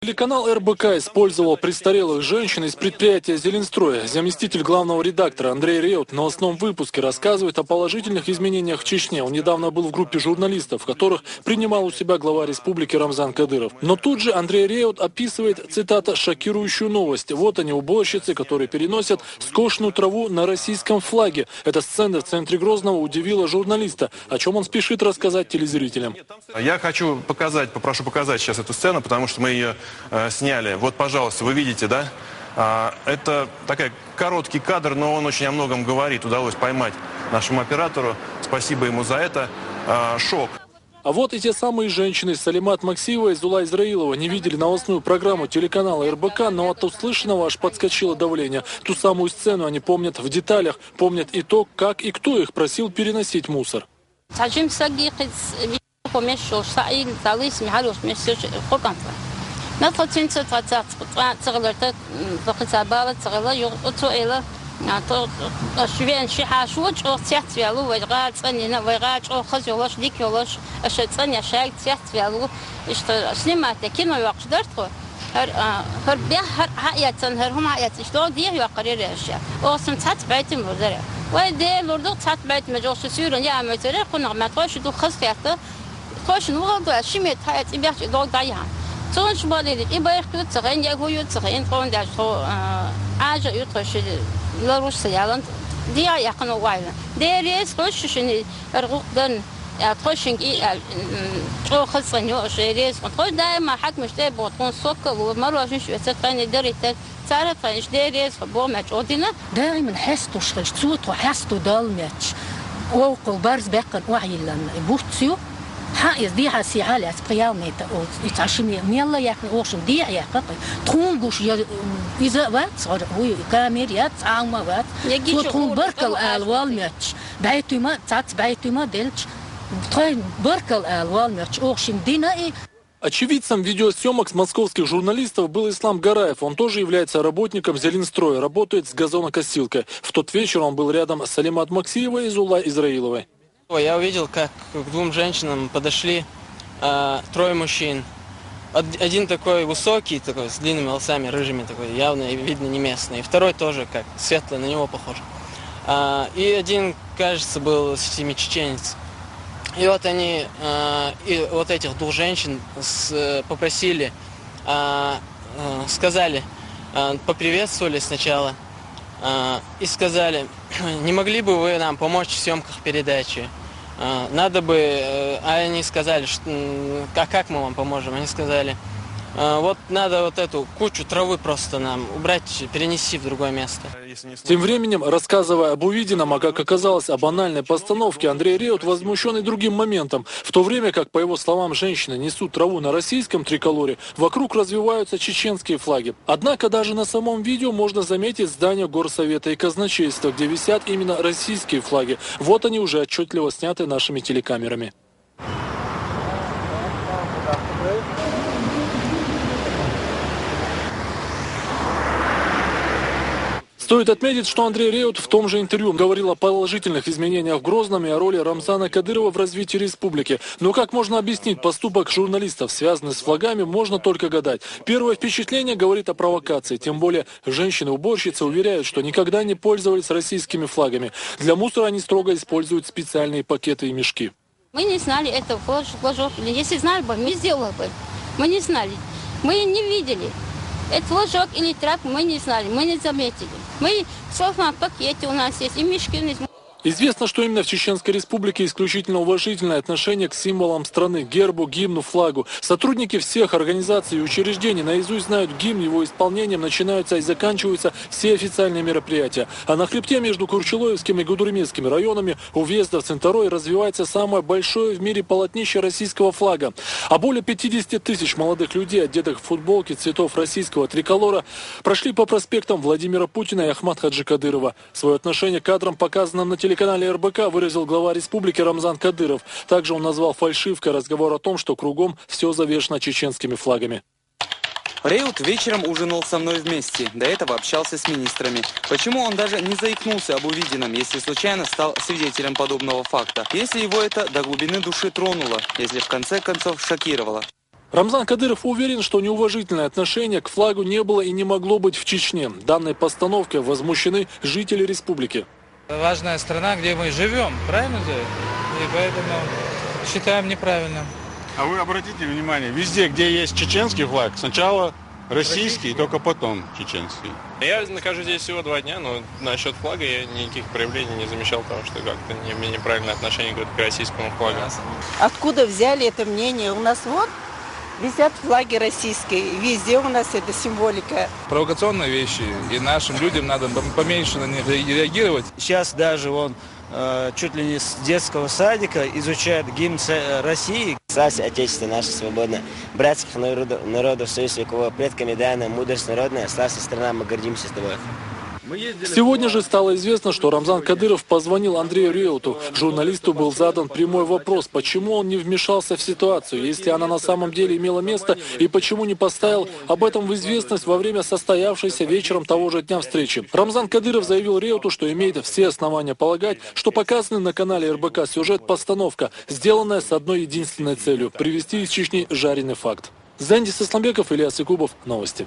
Телеканал РБК использовал престарелых женщин из предприятия «Зеленстрой». Заместитель главного редактора Андрей Реут в новостном выпуске рассказывает о положительных изменениях в Чечне. Он недавно был в группе журналистов, в которых принимал у себя глава республики Рамзан Кадыров. Но тут же Андрей Реут описывает, цитата, «шокирующую новость». Вот они, уборщицы, которые переносят скошенную траву на российском флаге. Эта сцена в центре Грозного удивила журналиста, о чем он спешит рассказать телезрителям. Я попрошу показать сейчас эту сцену, потому что мы ее сняли. Вот, пожалуйста, вы видите, да? Это такой короткий кадр, но он очень о многом говорит. Удалось поймать нашему оператору. Спасибо ему за это. Шок. А вот и те самые женщины, Салимат Максиева и Зулай Израилова, не видели новостную программу телеканала РБК, но от услышанного аж подскочило давление. Ту самую сцену они помнят в деталях, помнят и то, как и кто их просил переносить мусор. حائز ديها سيعالة قيامة يتعشمي ميلا يحن أوشم ديها يحقق تكون قوش إذا وات صار هو كامير يات عامة وات تكون بركل والماتش بعيتو ما تعت بعيتو ما دلش تكون بركل والماتش أوشم دينا Очевидцем видеосъемок с московских журналистов был Ислам Гараев. Он тоже является работником Зеленстроя, работает с газонокосилкой. В тот вечер он был рядом с Салимат Максиевой и Зулай Израиловой. Я увидел, как к двум женщинам подошли трое мужчин. Один такой высокий, такой с длинными волосами, рыжими, такой явно видно не местный. И второй тоже как светлый, на него похож. И один, кажется, был семичеченец. И вот они, и вот этих двух женщин попросили, сказали, поприветствовали сначала и сказали, не могли бы вы нам помочь в съемках передачи? Надо бы, а они сказали, как мы вам поможем? Они сказали, вот надо вот эту кучу травы просто нам убрать, перенести в другое место. Тем временем, рассказывая об увиденном, а как оказалось о банальной постановке, Андрей Реут возмущен и другим моментом. В то время как, по его словам, женщины несут траву на российском триколоре, вокруг развиваются чеченские флаги. Однако даже на самом видео можно заметить здание Горсовета и казначейства, где висят именно российские флаги. Вот они уже отчетливо сняты нашими телекамерами. Стоит отметить, что Андрей Реут в том же интервью говорил о положительных изменениях в Грозном и о роли Рамзана Кадырова в развитии республики. Но как можно объяснить поступок журналистов, связанный с флагами, можно только гадать. Первое впечатление говорит о провокации. Тем более женщины-уборщицы уверяют, что никогда не пользовались российскими флагами. Для мусора они строго используют специальные пакеты и мешки. Мы не знали этого флажок. Если знали бы, мы сделали бы. Мы не знали. Мы не видели. Это флажок или трап, мы не знали, мы не заметили. Мы в целом пакете у нас есть и мешки. Известно, что именно в Чеченской Республике исключительно уважительное отношение к символам страны, гербу, гимну, флагу. Сотрудники всех организаций и учреждений наизусть знают гимн, его исполнением начинаются и заканчиваются все официальные мероприятия. А на хребте между Курчелоевским и Гудурминскими районами у въезда в Центрой развивается самое большое в мире полотнище российского флага. А более 50 тысяч молодых людей, одетых в футболки цветов российского триколора, прошли по проспектам Владимира Путина и Ахмад Хаджи Кадырова. Свое отношение к кадрам, показанным на телеканале РБК, выразил глава республики Рамзан Кадыров. Также он назвал фальшивкой разговор о том, что кругом все завешено чеченскими флагами. Реут вечером ужинал со мной вместе. До этого общался с министрами. Почему он даже не заикнулся об увиденном, если случайно стал свидетелем подобного факта? Если его это до глубины души тронуло, если в конце концов шокировало? Рамзан Кадыров уверен, что неуважительное отношение к флагу не было и не могло быть в Чечне. Данной постановкой возмущены жители республики. Важная страна, где мы живем, правильно же? И поэтому считаем неправильным. А вы обратите внимание, везде, где есть чеченский флаг, сначала российский, только потом чеченский. Я нахожусь здесь всего 2 дня, но насчет флага я никаких проявлений не замечал, потому что как-то неправильное отношение к российскому флагу. Откуда взяли это мнение? У нас вот висят флаги российские, везде у нас эта символика. Провокационные вещи, и нашим людям надо поменьше на них реагировать. Сейчас даже он чуть ли не с детского садика изучает гимн России. Слава Отечество наше свободное, братских народов, союз веков, предками данная, мудрость народная, слава страна, мы гордимся с тобой. Сегодня же стало известно, что Рамзан Кадыров позвонил Андрею Реуту. Журналисту был задан прямой вопрос, почему он не вмешался в ситуацию, если она на самом деле имела место, и почему не поставил об этом в известность во время состоявшейся вечером того же дня встречи. Рамзан Кадыров заявил Реуту, что имеет все основания полагать, что показанный на канале РБК сюжет-постановка, сделанная с одной единственной целью – привести из Чечни жареный факт. Зандис Исламбеков, Ильяс Якубов. Новости.